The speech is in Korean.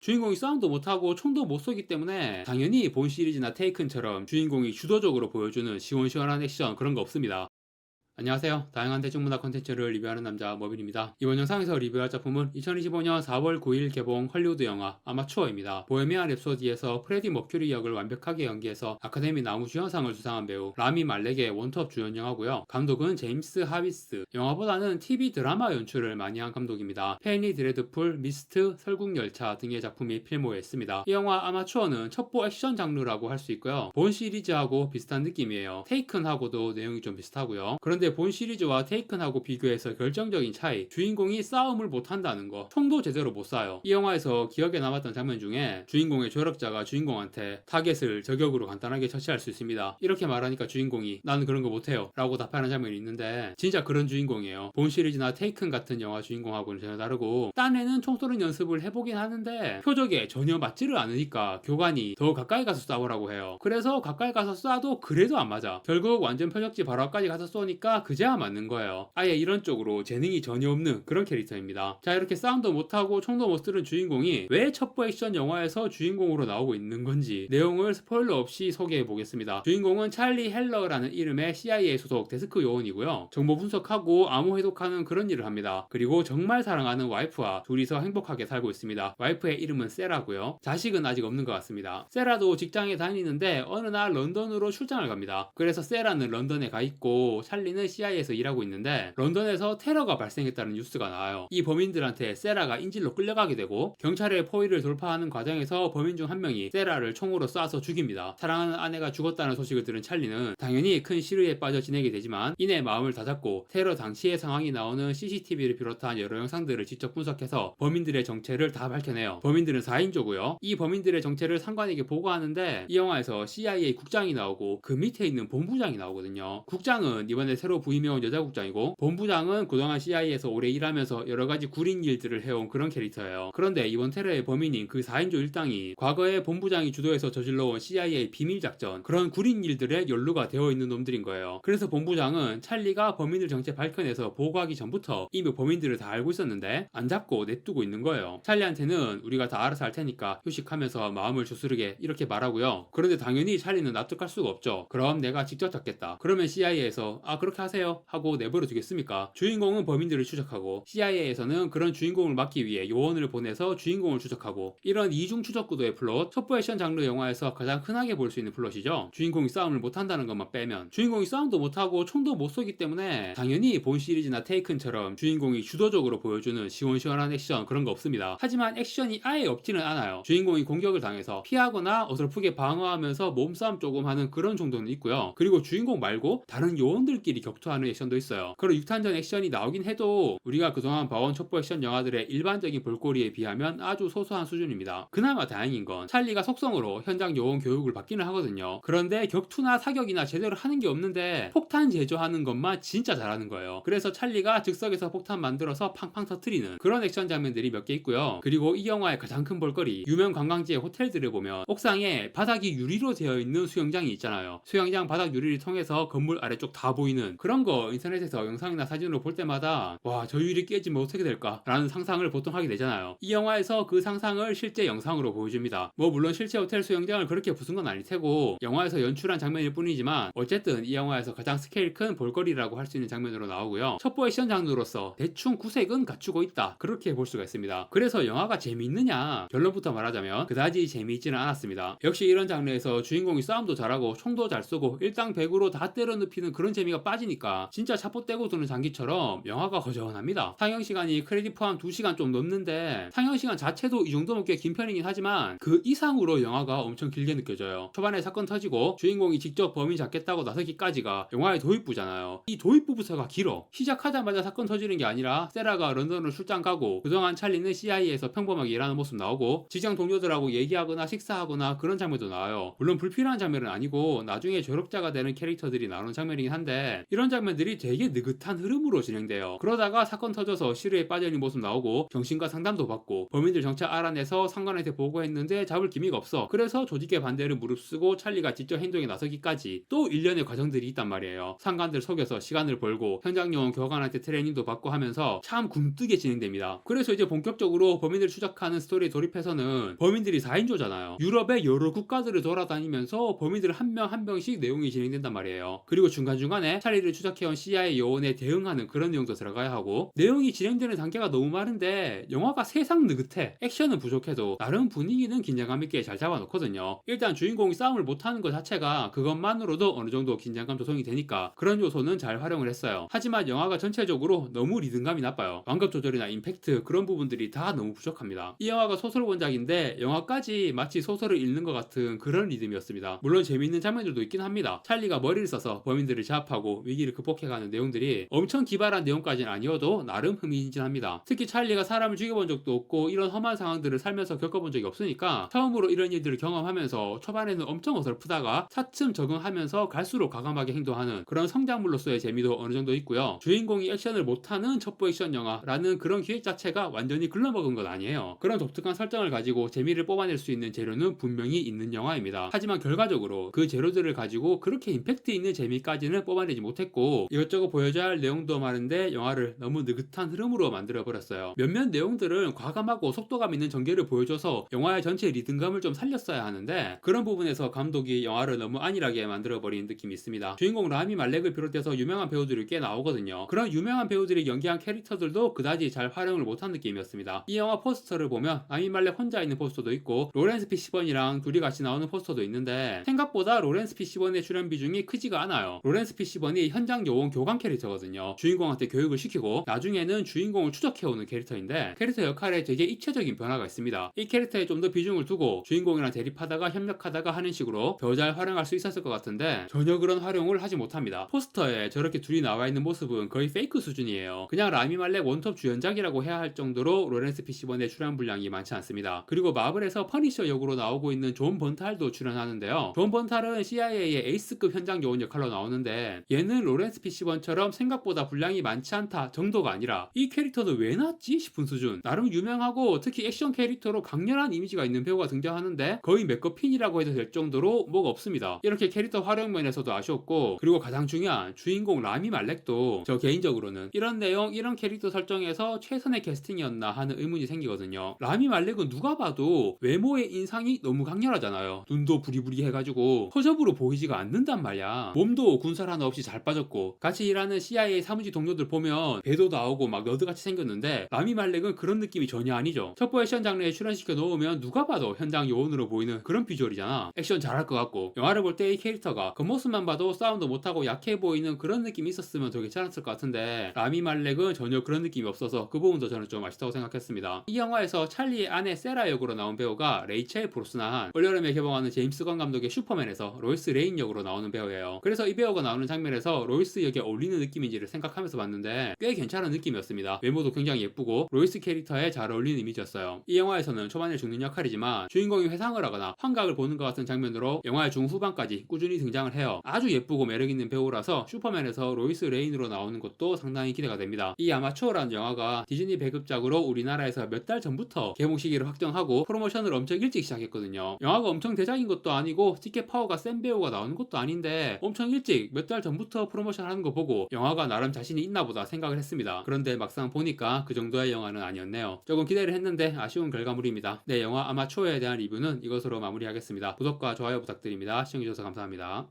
주인공이 싸움도 못하고 총도 못 쏘기 때문에 당연히 본 시리즈나 테이큰처럼 주인공이 주도적으로 보여주는 시원시원한 액션 그런 거 없습니다. 안녕하세요. 다양한 대중문화 콘텐츠를 리뷰하는 남자 머빈입니다. 이번 영상에서 리뷰할 작품은 2025년 4월 9일 개봉 헐리우드 영화 아마추어입니다. 보헤미안 랩소디에서 프레디 머큐리 역을 완벽하게 연기해서 아카데미 나무주연상을 수상한 배우 라미 말렉의 원톱 주연 영화고요. 감독은 제임스 하비스. 영화보다는 TV 드라마 연출을 많이 한 감독입니다. 페니 드레드풀, 미스트, 설국열차 등의 작품이 필모했습니다. 이 영화 아마추어는 첩보 액션 장르라고 할 수 있고요. 본 시리즈하고 비슷한 느낌이에요. 테이큰하고도 내용이 좀 비슷하고요. 그런데 본 시리즈와 테이큰하고 비교해서 결정적인 차이, 주인공이 싸움을 못한다는 거, 총도 제대로 못 쏴요. 이 영화에서 기억에 남았던 장면 중에 주인공의 조력자가 주인공한테 타겟을 저격으로 간단하게 처치할 수 있습니다. 이렇게 말하니까 주인공이 나는 그런 거 못해요 라고 답하는 장면이 있는데 진짜 그런 주인공이에요. 본 시리즈나 테이큰 같은 영화 주인공하고는 전혀 다르고 딴에는 총 쏘는 연습을 해보긴 하는데 표적에 전혀 맞지를 않으니까 교관이 더 가까이 가서 쏴보라고 해요. 그래서 가까이 가서 쏴도 그래도 안 맞아. 결국 완전 표적지 바로 앞까지 가서 쏘니까 그제야 맞는 거예요. 아예 이런 쪽으로 재능이 전혀 없는 그런 캐릭터입니다. 자, 이렇게 싸움도 못하고 총도 못 쓰는 주인공이 왜 첩보 액션 영화에서 주인공으로 나오고 있는 건지 내용을 스포일러 없이 소개해 보겠습니다. 주인공은 찰리 헬러라는 이름의 CIA 소속 데스크 요원이고요. 정보 분석하고 암호 해독하는 그런 일을 합니다. 그리고 정말 사랑하는 와이프와 둘이서 행복하게 살고 있습니다. 와이프의 이름은 세라고요. 자식은 아직 없는 것 같습니다. 세라도 직장에 다니는데 어느 날 런던으로 출장을 갑니다. 그래서 세라는 런던에 가 있고 찰리는 CIA에서 일하고 있는데 런던에서 테러가 발생했다는 뉴스가 나와요. 이 범인들한테 세라가 인질로 끌려가게 되고 경찰의 포위를 돌파하는 과정에서 범인 중 한 명이 세라를 총으로 쏴서 죽입니다. 사랑하는 아내가 죽었다는 소식을 들은 찰리는 당연히 큰 시류에 빠져 지내게 되지만 이내 마음을 다잡고 테러 당시의 상황이 나오는 CCTV를 비롯한 여러 영상들을 직접 분석해서 범인들의 정체를 다 밝혀내요. 범인들은 4인조고요. 이 범인들의 정체를 상관에게 보고하는데 이 영화에서 CIA 국장이 나오고 그 밑에 있는 본부장이 나오거든요. 국장은 이번에 새로 부임해온 여자 국장이고 본부장은 그동안 CIA에서 오래 일하면서 여러가지 구린 일들을 해온 그런 캐릭터예요. 그런데 이번 테러의 범인인 그 4인조 일당이 과거에 본부장이 주도해서 저질러온 CIA 비밀작전 그런 구린 일들에 연루가 되어 있는 놈들인 거예요. 그래서 본부장은 찰리가 범인들 정체 밝혀내서 보고하기 전부터 이미 범인들을 다 알고 있었는데 안 잡고 냅두고 있는 거예요. 찰리한테는 우리가 다 알아서 할 테니까 휴식하면서 마음을 추스르게 이렇게 말하고요. 그런데 당연히 찰리는 납득할 수가 없죠. 그럼 내가 직접 잡겠다. 그러면 CIA에서 그렇게 하세요 하고 내버려 두겠습니까? 주인공은 범인들을 추적하고 CIA에서는 그런 주인공을 막기 위해 요원을 보내서 주인공을 추적하고 이런 이중 추적 구도의 플롯, 첩보 액션 장르 영화에서 가장 흔하게 볼 수 있는 플롯이죠. 주인공이 싸움을 못한다는 것만 빼면 주인공이 싸움도 못하고 총도 못 쏘기 때문에 당연히 본 시리즈나 테이큰처럼 주인공이 주도적으로 보여주는 시원시원한 액션 그런 거 없습니다. 하지만 액션이 아예 없지는 않아요. 주인공이 공격을 당해서 피하거나 어설프게 방어하면서 몸싸움 조금 하는 그런 정도는 있고요. 그리고 주인공 말고 다른 요원들끼리 격투하는 액션도 있어요. 그런 육탄전 액션이 나오긴 해도 우리가 그동안 봐온 첩보 액션 영화들의 일반적인 볼거리에 비하면 아주 소소한 수준입니다. 그나마 다행인 건 찰리가 속성으로 현장 요원 교육을 받기는 하거든요. 그런데 격투나 사격이나 제대로 하는 게 없는데 폭탄 제조하는 것만 진짜 잘하는 거예요. 그래서 찰리가 즉석에서 폭탄 만들어서 팡팡 터트리는 그런 액션 장면들이 몇 개 있고요. 그리고 이 영화의 가장 큰 볼거리, 유명 관광지의 호텔들을 보면 옥상에 바닥이 유리로 되어 있는 수영장이 있잖아요. 수영장 바닥 유리를 통해서 건물 아래쪽 다 보이는 그런 거 인터넷에서 영상이나 사진으로 볼 때마다 와, 저 유리 깨지면 어떻게 될까? 라는 상상을 보통 하게 되잖아요. 이 영화에서 그 상상을 실제 영상으로 보여줍니다. 물론 실제 호텔 수영장을 그렇게 부순 건 아닐 테고 영화에서 연출한 장면일 뿐이지만 어쨌든 이 영화에서 가장 스케일 큰 볼거리라고 할 수 있는 장면으로 나오고요. 첩보 액션 장르로서 대충 구색은 갖추고 있다. 그렇게 볼 수가 있습니다. 그래서 영화가 재미있느냐? 결론부터 말하자면 그다지 재미있지는 않았습니다. 역시 이런 장르에서 주인공이 싸움도 잘하고 총도 잘 쏘고 일당백으로 다 때려 눕히는 그런 재미가 빠지니까 진짜 차포 떼고 도는 장기처럼 영화가 거저하합니다. 상영시간이 크레딧 포함 2시간 좀 넘는데 상영시간 자체도 이 정도면 꽤 긴 편이긴 하지만 그 이상으로 영화가 엄청 길게 느껴져요. 초반에 사건 터지고 주인공이 직접 범인 잡겠다고 나서기까지가 영화의 도입부잖아요. 이 도입부부터가 길어. 시작하자마자 사건 터지는 게 아니라 세라가 런던으로 출장 가고 그동안 찰리는 CIA에서 평범하게 일하는 모습 나오고 직장 동료들하고 얘기하거나 식사하거나 그런 장면도 나와요. 물론 불필요한 장면은 아니고 나중에 조력자가 되는 캐릭터들이 나오는 장면이긴 한데 이런 이런 장면들이 되게 느긋한 흐름으로 진행돼요. 그러다가 사건 터져서 시르에 빠져있는 모습 나오고 정신과 상담도 받고 범인들 정체 알아내서 상관한테 보고했는데 잡을 기미가 없어. 그래서 조직의 반대를 무릅쓰고 찰리가 직접 행동에 나서기까지 또 일련의 과정들이 있단 말이에요. 상관들 속여서 시간을 벌고 현장 요원 교관한테 트레이닝도 받고 하면서 참 굼뜨게 진행됩니다. 그래서 이제 본격적으로 범인들 추적하는 스토리에 돌입해서는 범인들이 4인조잖아요. 유럽의 여러 국가들을 돌아다니면서 범인들 한 명 한 명씩 내용이 진행된단 말이에요. 그리고 중간중간에 찰리를 추적해온 CIA 요원에 대응하는 그런 내용도 들어가야 하고, 내용이 진행되는 단계가 너무 많은데 영화가 세상 느긋해. 액션은 부족해도 나름 분위기는 긴장감 있게 잘 잡아놓거든요. 일단 주인공이 싸움을 못하는 것 자체가 그것만으로도 어느 정도 긴장감 조성이 되니까 그런 요소는 잘 활용을 했어요. 하지만 영화가 전체적으로 너무 리듬감이 나빠요. 완급 조절이나 임팩트 그런 부분들이 다 너무 부족합니다. 이 영화가 소설 원작인데 영화까지 마치 소설을 읽는 것 같은 그런 리듬이었습니다. 물론 재미있는 장면들도 있긴 합니다. 찰리가 머리를 써서 범인들을 제압하고 위기를 극복해가는 내용들이 엄청 기발한 내용까지는 아니어도 나름 흥미진진합니다. 특히 찰리가 사람을 죽여본 적도 없고 이런 험한 상황들을 살면서 겪어본 적이 없으니까 처음으로 이런 일들을 경험하면서 초반에는 엄청 어설프다가 차츰 적응하면서 갈수록 과감하게 행동하는 그런 성장물로서의 재미도 어느 정도 있고요. 주인공이 액션을 못하는 첩보 액션 영화라는 그런 기획 자체가 완전히 글러먹은 건 아니에요. 그런 독특한 설정을 가지고 재미를 뽑아낼 수 있는 재료는 분명히 있는 영화입니다. 하지만 결과적으로 그 재료들을 가지고 그렇게 임팩트 있는 재미까지는 뽑아내지 못했고, 이것저것 보여줘야 할 내용도 많은데 영화를 너무 느긋한 흐름으로 만들어버렸어요. 몇몇 내용들은 과감하고 속도감 있는 전개를 보여줘서 영화의 전체 리듬감을 좀 살렸어야 하는데 그런 부분에서 감독이 영화를 너무 안일하게 만들어버린 느낌이 있습니다. 주인공 라미 말렉을 비롯해서 유명한 배우들이 꽤 나오거든요. 그런 유명한 배우들이 연기한 캐릭터들도 그다지 잘 활용을 못한 느낌이었습니다. 이 영화 포스터를 보면 라미 말렉 혼자 있는 포스터도 있고 로렌스 피시번이랑 둘이 같이 나오는 포스터도 있는데 생각보다 로렌스 피시번의 출연 비중이 크지가 않아요. 로렌스 피시번이 현장 요원 교관 캐릭터거든요. 주인공한테 교육을 시키고 나중에는 주인공을 추적해오는 캐릭터인데 캐릭터 역할에 되게 입체적인 변화가 있습니다. 이 캐릭터에 좀 더 비중을 두고 주인공이랑 대립하다가 협력하다가 하는 식으로 더 잘 활용할 수 있었을 것 같은데 전혀 그런 활용을 하지 못합니다. 포스터에 저렇게 둘이 나와 있는 모습은 거의 페이크 수준이에요. 그냥 라미 말렉 원톱 주연작이라고 해야 할 정도로 로렌스 피시번의 출연 분량이 많지 않습니다. 그리고 마블에서 퍼니셔 역으로 나오고 있는 존 번탈도 출연하는데요. 존 번탈은 CIA의 에이스급 현장 요원 역할로 나오는데 얘는 로렌스 피시번처럼 생각보다 분량이 많지 않다 정도가 아니라 이 캐릭터도 왜 나왔지 싶은 수준. 나름 유명하고 특히 액션 캐릭터로 강렬한 이미지가 있는 배우가 등장하는데 거의 맥거핀이라고 해도 될 정도로 뭐가 없습니다. 이렇게 캐릭터 활용 면에서도 아쉬웠고, 그리고 가장 중요한 주인공 라미 말렉도 저 개인적으로는 이런 내용 이런 캐릭터 설정에서 최선의 캐스팅이었나 하는 의문이 생기거든요. 라미 말렉은 누가 봐도 외모의 인상이 너무 강렬하잖아요. 눈도 부리부리 해가지고 허접으로 보이지가 않는단 말이야. 몸도 군살 하나 없이 잘 빠졌고 같이 일하는 CIA 사무직 동료들 보면 배도 나오고 막 너드같이 생겼는데 라미 말렉은 그런 느낌이 전혀 아니죠. 첩보 액션 장르에 출연시켜 놓으면 누가 봐도 현장 요원으로 보이는 그런 비주얼이잖아. 액션 잘할 것 같고 영화를 볼 때 이 캐릭터가 겉모습만 봐도 싸움도 못하고 약해 보이는 그런 느낌이 있었으면 더 괜찮았을 것 같은데 라미 말렉은 전혀 그런 느낌이 없어서 그 부분도 저는 좀 아쉽다고 생각했습니다. 이 영화에서 찰리의 아내 세라 역으로 나온 배우가 레이첼 브로스난, 올여름에 개봉하는 제임스 건 감독의 슈퍼맨에서 로이스 레인 역으로 나오는 배우예요. 그래서 이 배우가 나오는 장면에서 로이스 역에 어울리는 느낌인지를 생각하면서 봤는데 꽤 괜찮은 느낌이었습니다. 외모도 굉장히 예쁘고 로이스 캐릭터에 잘 어울리는 이미지였어요. 이 영화에서는 초반에 죽는 역할이지만 주인공이 회상을 하거나 환각을 보는 것 같은 장면으로 영화의 중후반까지 꾸준히 등장을 해요. 아주 예쁘고 매력있는 배우라서 슈퍼맨에서 로이스 레인으로 나오는 것도 상당히 기대가 됩니다. 이 아마추어라는 영화가 디즈니 배급작으로 우리나라에서 몇 달 전부터 개봉 시기를 확정하고 프로모션을 엄청 일찍 시작했거든요. 영화가 엄청 대작인 것도 아니고 티켓 파워가 센 배우가 나오는 것도 아닌데 엄청 일찍 몇 달 전부터 프로모션 하는 거 보고 영화가 나름 자신이 있나 보다 생각을 했습니다. 그런데 막상 보니까 그 정도의 영화는 아니었네요. 조금 기대를 했는데 아쉬운 결과물입니다. 네, 영화 아마추어에 대한 리뷰는 이것으로 마무리하겠습니다. 구독과 좋아요 부탁드립니다. 시청해주셔서 감사합니다.